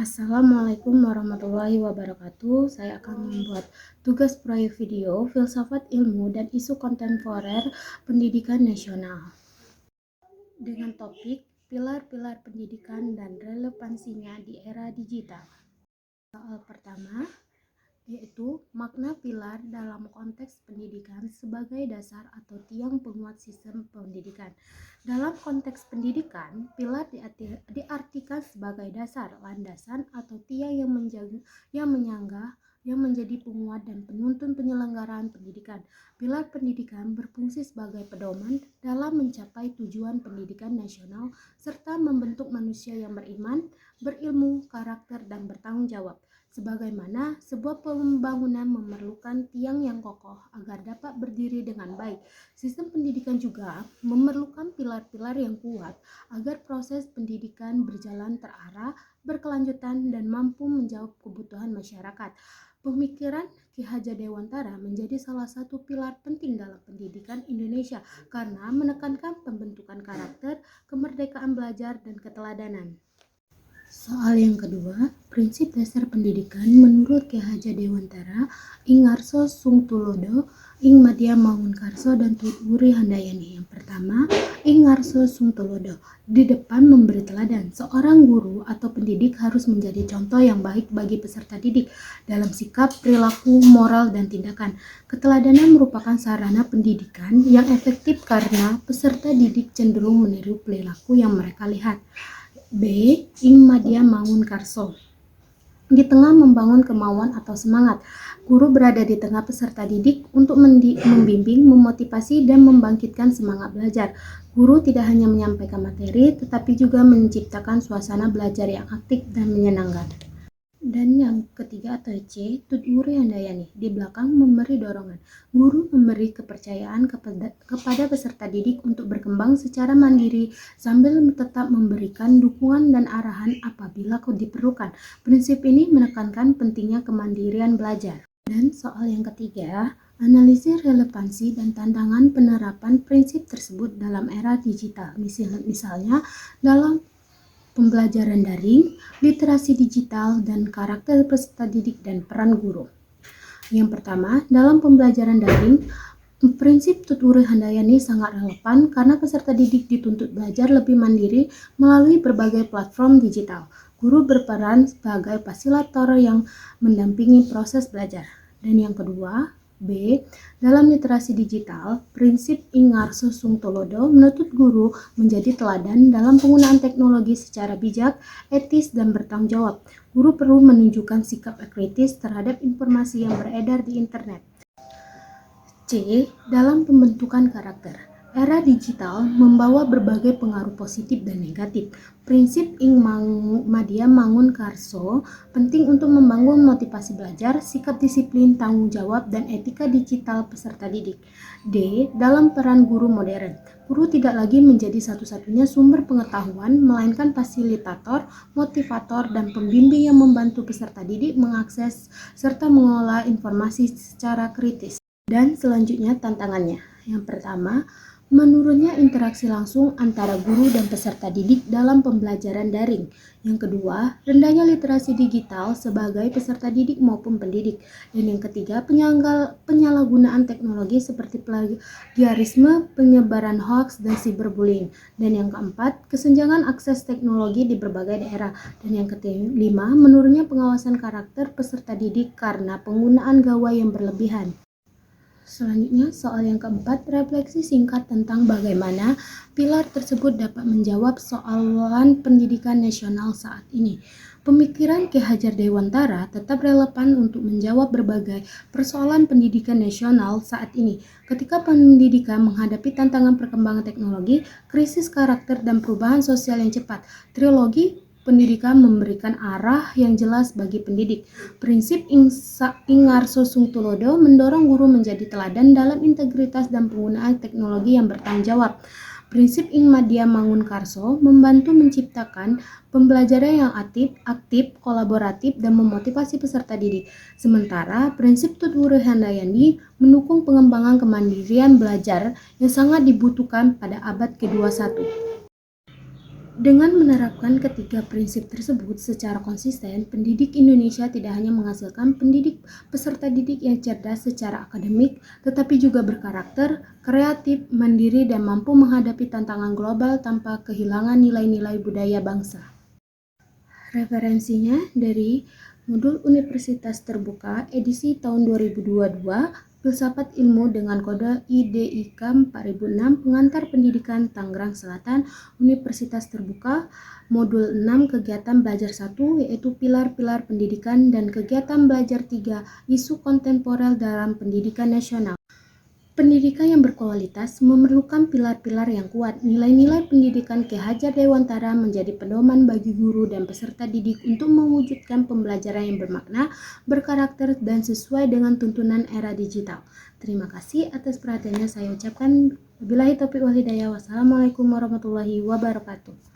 Assalamualaikum warahmatullahi wabarakatuh. Saya akan membuat tugas proyek video Filsafat Ilmu dan Isu Kontemporer Pendidikan Nasional dengan topik pilar-pilar pendidikan dan relevansinya di era digital. Soal pertama yaitu makna pilar dalam konteks pendidikan sebagai dasar atau tiang penguat sistem pendidikan. Dalam konteks pendidikan, pilar diartikan sebagai dasar, landasan, atau tiang yang menjadi penguat dan penuntun penyelenggaraan pendidikan. Pilar pendidikan berfungsi sebagai pedoman dalam mencapai tujuan pendidikan nasional serta membentuk manusia yang beriman, berilmu, karakter, dan bertanggung jawab. Sebagaimana sebuah pembangunan memerlukan tiang yang kokoh agar dapat berdiri dengan baik, sistem pendidikan juga memerlukan pilar-pilar yang kuat agar proses pendidikan berjalan terarah, berkelanjutan, dan mampu menjawab kebutuhan masyarakat. Pemikiran Ki Hajar Dewantara menjadi salah satu pilar penting dalam pendidikan Indonesia karena menekankan pembentukan karakter, kemerdekaan belajar, dan keteladanan. Soal yang kedua, prinsip dasar pendidikan menurut Ki Hajar Dewantara, Ing Ngarso Sung Tulodo, Ing Madya Mangunkarso, dan Tut Wuri Handayani. Yang pertama, Ing Ngarso Sung Tulodo, di depan memberi teladan. Seorang guru atau pendidik harus menjadi contoh yang baik bagi peserta didik dalam sikap, perilaku, moral, dan tindakan. Keteladanan merupakan sarana pendidikan yang efektif karena peserta didik cenderung meniru perilaku yang mereka lihat. B. Ing Madya Mangunkarso, di tengah membangun kemauan atau semangat. Guru berada di tengah peserta didik untuk membimbing, memotivasi, dan membangkitkan semangat belajar. Guru tidak hanya menyampaikan materi, tetapi juga menciptakan suasana belajar yang aktif dan menyenangkan. Dan yang ketiga atau C, Tut Wuri Handayani, di belakang memberi dorongan. Guru memberi kepercayaan kepada peserta didik untuk berkembang secara mandiri sambil tetap memberikan dukungan dan arahan apabila diperlukan. Prinsip ini menekankan pentingnya kemandirian belajar. Dan soal yang ketiga, analisis relevansi dan tantangan penerapan prinsip tersebut dalam era digital. Misalnya dalam pembelajaran daring, literasi digital, dan karakter peserta didik dan peran guru. Yang pertama, dalam pembelajaran daring, prinsip Tut Wuri Handayani sangat relevan karena peserta didik dituntut belajar lebih mandiri melalui berbagai platform digital. Guru berperan sebagai fasilitator yang mendampingi proses belajar. Dan yang kedua, B. Dalam literasi digital, prinsip Ing Ngarso Sung Tulodo menuntut guru menjadi teladan dalam penggunaan teknologi secara bijak, etis, dan bertanggung jawab. Guru perlu menunjukkan sikap kritis terhadap informasi yang beredar di internet. C. Dalam pembentukan karakter, era digital membawa berbagai pengaruh positif dan negatif. Prinsip Ing Madya Mangunkarso penting untuk membangun motivasi belajar, sikap disiplin, tanggung jawab, dan etika digital peserta didik. D. Dalam peran guru modern, guru tidak lagi menjadi satu-satunya sumber pengetahuan, melainkan fasilitator, motivator, dan pembimbing yang membantu peserta didik mengakses serta mengolah informasi secara kritis. Dan selanjutnya tantangannya. Yang pertama, menurunnya interaksi langsung antara guru dan peserta didik dalam pembelajaran daring. Yang kedua, rendahnya literasi digital sebagai peserta didik maupun pendidik. Dan yang ketiga, penyalahgunaan teknologi seperti plagiarisme, penyebaran hoax, dan cyberbullying. Dan yang keempat, kesenjangan akses teknologi di berbagai daerah. Dan yang kelima, menurunnya pengawasan karakter peserta didik karena penggunaan gawai yang berlebihan. Selanjutnya, soal yang keempat, refleksi singkat tentang bagaimana pilar tersebut dapat menjawab soalan pendidikan nasional saat ini. Pemikiran Ki Hajar Dewantara tetap relevan untuk menjawab berbagai persoalan pendidikan nasional saat ini. Ketika pendidikan menghadapi tantangan perkembangan teknologi, krisis karakter, dan perubahan sosial yang cepat, trilogi pendidikan memberikan arah yang jelas bagi pendidik. Prinsip Ing Ngarso Sung Tulodo mendorong guru menjadi teladan dalam integritas dan penggunaan teknologi yang bertanggung jawab. Prinsip Ing Madya Mangunkarso membantu menciptakan pembelajaran yang aktif, kolaboratif, dan memotivasi peserta didik. Sementara prinsip Tut Wuri Handayani mendukung pengembangan kemandirian belajar yang sangat dibutuhkan pada abad ke-21. Dengan menerapkan ketiga prinsip tersebut secara konsisten, pendidik Indonesia tidak hanya menghasilkan peserta didik yang cerdas secara akademik, tetapi juga berkarakter, kreatif, mandiri, dan mampu menghadapi tantangan global tanpa kehilangan nilai-nilai budaya bangsa. Referensinya dari Modul Universitas Terbuka edisi tahun 2022, Filsafat Ilmu dengan kode IDIK 4006, Pengantar Pendidikan Tangerang Selatan, Universitas Terbuka, Modul 6 Kegiatan Belajar 1, yaitu Pilar-Pilar Pendidikan, dan Kegiatan Belajar 3, Isu Kontemporer dalam Pendidikan Nasional. Pendidikan yang berkualitas memerlukan pilar-pilar yang kuat. Nilai-nilai pendidikan Ki Hajar Dewantara menjadi pedoman bagi guru dan peserta didik untuk mewujudkan pembelajaran yang bermakna, berkarakter, dan sesuai dengan tuntunan era digital. Terima kasih atas perhatiannya saya ucapkan. Wabillahi taufiq wal hidayah. Wassalamualaikum warahmatullahi wabarakatuh.